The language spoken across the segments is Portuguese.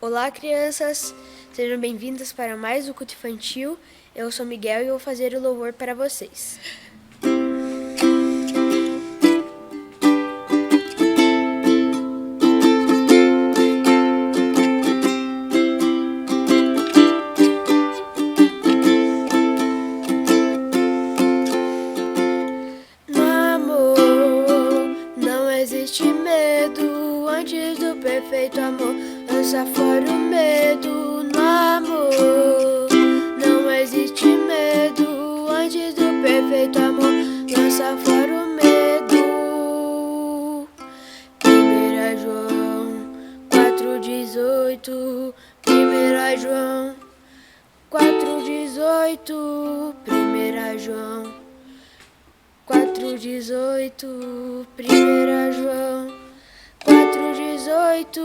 Olá, crianças! Sejam bem-vindas para mais um culto infantil. Eu sou Miguel e vou fazer o louvor para vocês. No amor não existe medo, antes do perfeito amor lança fora o medo. No amor não existe medo, antes do perfeito amor lança fora o medo. 1 João 4,18, 1 João 4,18, 1 João 4,18, 1 João 4,18.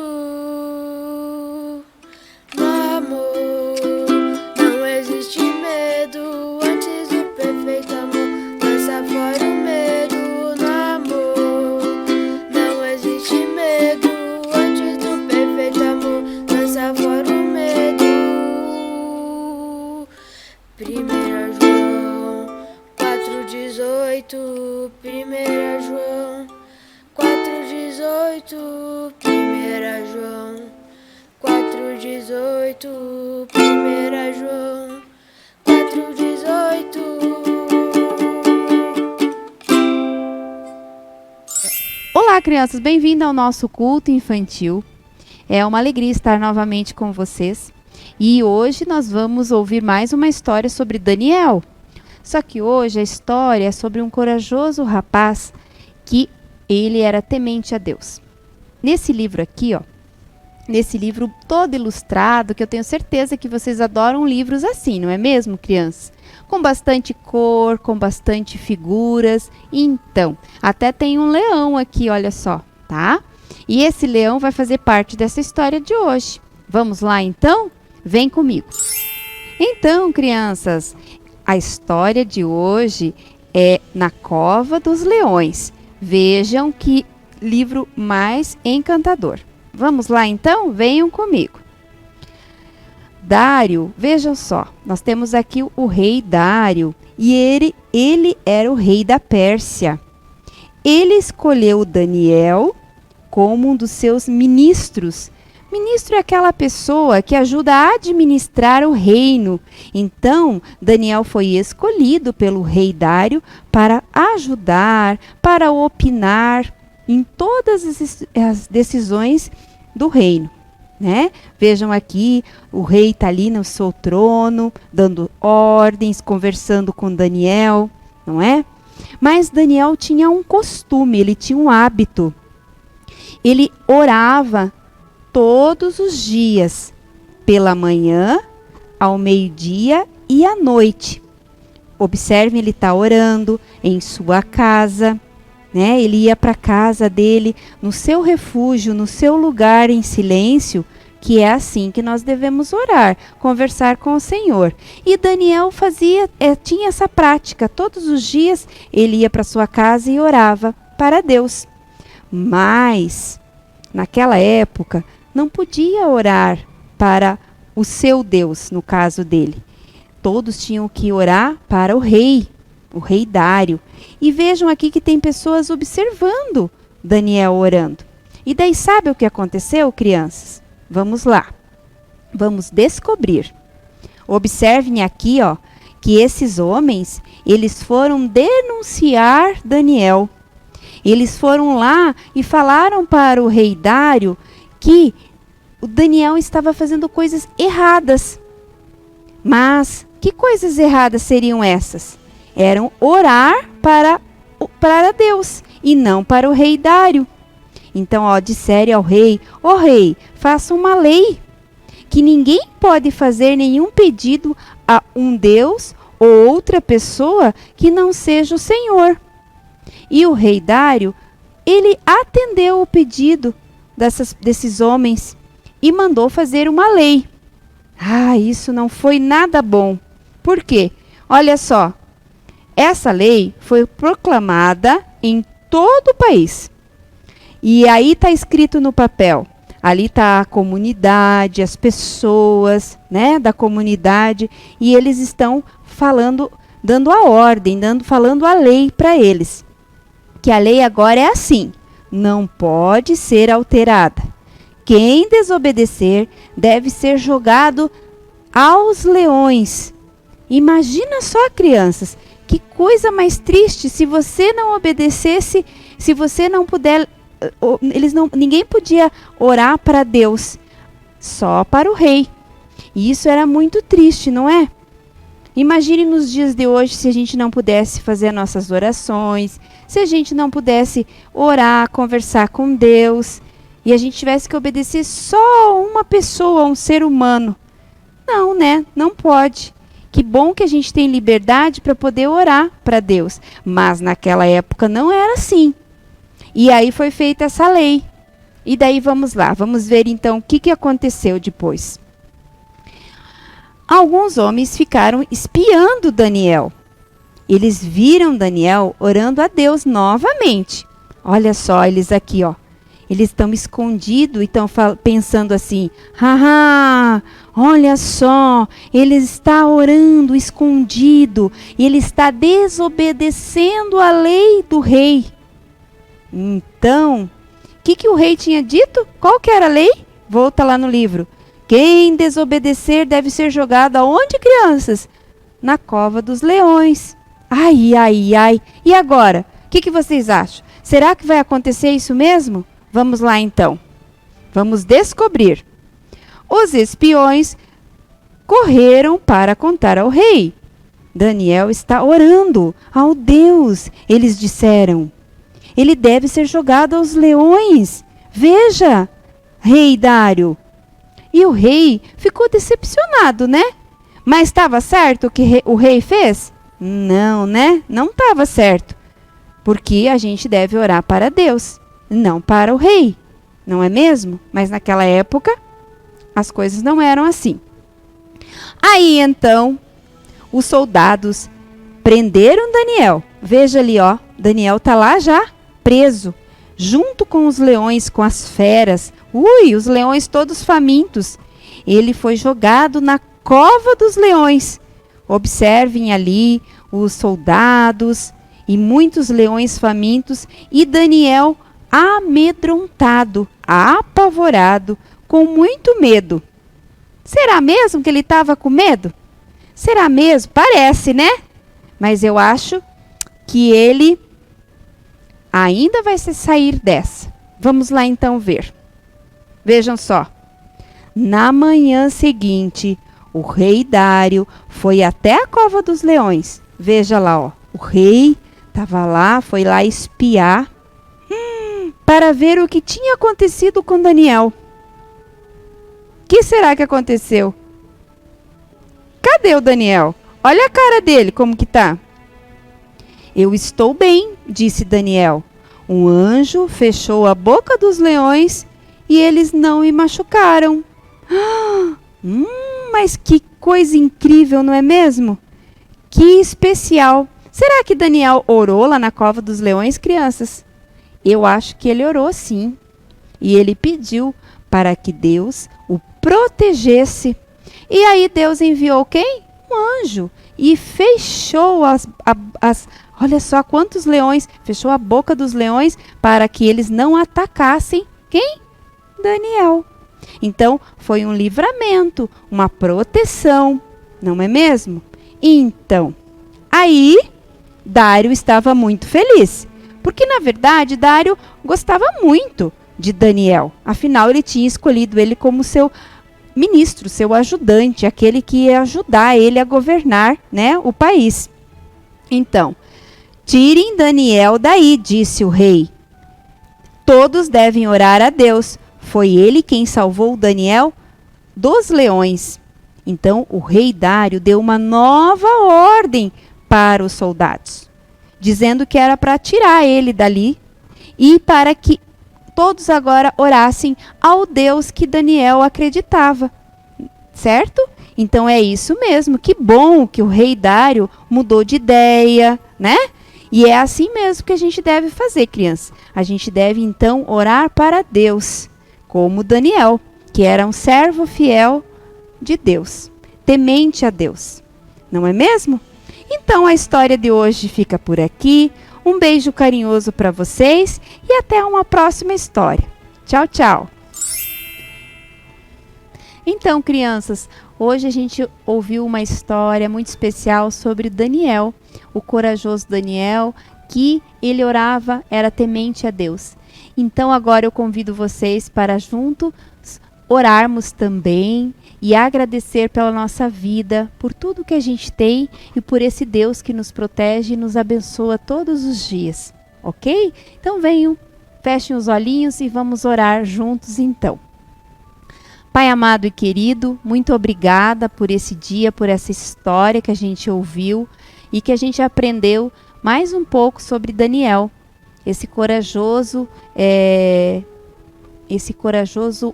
No amor não existe medo, antes do perfeito amor lança fora o medo. No amor não existe medo, antes do perfeito amor lança fora o medo. 1 João 4,18, 1 João 4,18, 1 João 4,18, 1 João 4,18. Olá, crianças, bem-vindas ao nosso culto infantil. É uma alegria estar novamente com vocês. E hoje nós vamos ouvir mais uma história sobre Daniel. Só que hoje a história é sobre um corajoso rapaz que ele era temente a Deus. Nesse livro aqui, nesse livro todo ilustrado, que eu tenho certeza que vocês adoram livros assim, não é mesmo, crianças? Com bastante cor, com bastante figuras. Então, até tem um leão aqui, olha só, tá? E esse leão vai fazer parte dessa história de hoje. Vamos lá, então? Vem comigo. Então, crianças, a história de hoje é Na Cova dos Leões. Vejam que livro mais encantador. Vamos lá, então? Venham comigo. Dário, vejam só, nós temos aqui o rei Dário e ele era o rei da Pérsia. Ele escolheu Daniel como um dos seus ministros. Ministro é aquela pessoa que ajuda a administrar o reino. Então, Daniel foi escolhido pelo rei Dário para ajudar, para opinar em todas as decisões do reino, né? Vejam aqui, o rei está ali no seu trono, dando ordens, conversando com Daniel, não é? Mas Daniel tinha um costume, ele tinha um hábito. Ele orava todos os dias, pela manhã, ao meio-dia e à noite. Observem, ele está orando em sua casa, né? Ele ia para a casa dele, no seu refúgio, no seu lugar em silêncio, que é assim que nós devemos orar, conversar com o Senhor. E Daniel tinha essa prática, todos os dias ele ia para sua casa e orava para Deus. Mas, naquela época, não podia orar para o seu Deus, no caso dele. Todos tinham que orar para o rei Dário. E vejam aqui que tem pessoas observando Daniel orando. E daí sabe o que aconteceu, crianças? Vamos lá. Vamos descobrir. Observem aqui, que esses homens, eles foram denunciar Daniel. Eles foram lá e falaram para o rei Dário que o Daniel estava fazendo coisas erradas. Mas que coisas erradas seriam essas? Eram orar para Deus e não para o rei Dário. Então, disseram ao rei: ó rei, faça uma lei que ninguém pode fazer nenhum pedido a um Deus ou outra pessoa que não seja o Senhor. E o rei Dário, ele atendeu o pedido desses homens e mandou fazer uma lei. Isso não foi nada bom. Por quê? Olha só, essa lei foi proclamada em todo o país. E aí está escrito no papel: Ali está a comunidade, as pessoas, né, da comunidade, e eles estão falando, dando a ordem, falando a lei para eles. Que a lei agora é assim: não pode ser alterada. Quem desobedecer deve ser jogado aos leões. Imagina só, crianças, que coisa mais triste se você não obedecesse, se você não puder, ninguém podia orar para Deus, só para o rei. E isso era muito triste, não é? Imagine nos dias de hoje se a gente não pudesse fazer nossas orações, se a gente não pudesse orar, conversar com Deus, e a gente tivesse que obedecer só uma pessoa, um ser humano. Não, né? Não pode. Que bom que a gente tem liberdade para poder orar para Deus. Mas naquela época não era assim. E aí foi feita essa lei. E daí vamos lá, vamos ver então o que aconteceu depois. Alguns homens ficaram espiando Daniel. Eles viram Daniel orando a Deus novamente. Olha só, eles aqui, ó. Eles estão escondidos e estão pensando assim: haha, olha só, ele está orando escondido, e ele está desobedecendo a lei do rei. Então, o que o rei tinha dito? Qual que era a lei? Volta lá no livro. Quem desobedecer deve ser jogado aonde, crianças? Na cova dos leões. Ai, ai, ai. E agora? O que vocês acham? Será que vai acontecer isso mesmo? Vamos lá então. Vamos descobrir. Os espiões correram para contar ao rei. Daniel está orando ao Deus. Eles disseram: ele deve ser jogado aos leões. Veja, rei Dário. E o rei ficou decepcionado, né? Mas estava certo o que o rei fez? Não, né? Não estava certo. Porque a gente deve orar para Deus, não para o rei. Não é mesmo? Mas naquela época, as coisas não eram assim. Aí, então, os soldados prenderam Daniel. Veja ali, ó. Daniel está lá já, preso, junto com os leões, com as feras. Ui, os leões todos famintos. Ele foi jogado na cova dos leões. Observem ali os soldados e muitos leões famintos e Daniel amedrontado, apavorado, com muito medo. Será mesmo que ele estava com medo? Será mesmo? Parece, né? Mas eu acho que ele ainda vai se sair dessa. Vamos lá então ver. Vejam só. Na manhã seguinte, o rei Dário foi até a cova dos leões. Veja lá, ó. O rei estava lá, foi lá espiar para ver o que tinha acontecido com Daniel. O que será que aconteceu? Cadê o Daniel? Olha a cara dele, como que tá. Eu estou bem, disse Daniel. Um anjo fechou a boca dos leões e eles não me machucaram. Mas que coisa incrível, não é mesmo? Que especial. Será que Daniel orou lá na cova dos leões, crianças? Eu acho que ele orou sim. E ele pediu para que Deus o protegesse. E aí Deus enviou quem? Um anjo. E fechou olha só quantos leões. Fechou a boca dos leões para que eles não atacassem quem? Daniel. Então, foi um livramento, uma proteção, não é mesmo? Então, aí, Dário estava muito feliz, porque, na verdade, Dário gostava muito de Daniel. Afinal, ele tinha escolhido ele como seu ministro, seu ajudante, aquele que ia ajudar ele a governar, né, o país. Então, tirem Daniel daí, disse o rei. Todos devem orar a Deus. Foi ele quem salvou Daniel dos leões. Então, o rei Dário deu uma nova ordem para os soldados, dizendo que era para tirar ele dali e para que todos agora orassem ao Deus que Daniel acreditava. Certo? Então, é isso mesmo. Que bom que o rei Dário mudou de ideia, né? E é assim mesmo que a gente deve fazer, crianças. A gente deve, então, orar para Deus, como Daniel, que era um servo fiel de Deus, temente a Deus. Não é mesmo? Então a história de hoje fica por aqui. Um beijo carinhoso para vocês e até uma próxima história. Tchau, tchau! Então, crianças, hoje a gente ouviu uma história muito especial sobre Daniel, o corajoso Daniel, que ele orava, era temente a Deus. Então, agora eu convido vocês para juntos orarmos também e agradecer pela nossa vida, por tudo que a gente tem e por esse Deus que nos protege e nos abençoa todos os dias, ok? Então, venham, fechem os olhinhos e vamos orar juntos então. Pai amado e querido, muito obrigada por esse dia, por essa história que a gente ouviu e que a gente aprendeu mais um pouco sobre Daniel, esse corajoso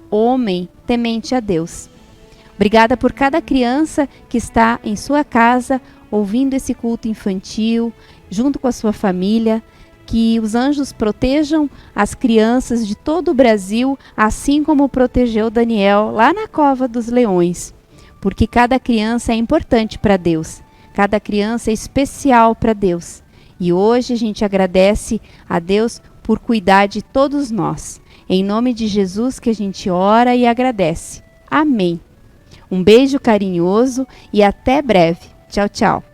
homem temente a Deus. Obrigada por cada criança que está em sua casa ouvindo esse culto infantil, junto com a sua família. Que os anjos protejam as crianças de todo o Brasil, assim como protegeu Daniel lá na cova dos leões. Porque cada criança é importante para Deus. Cada criança é especial para Deus. E hoje a gente agradece a Deus por cuidar de todos nós. Em nome de Jesus que a gente ora e agradece. Amém. Um beijo carinhoso e até breve. Tchau, tchau.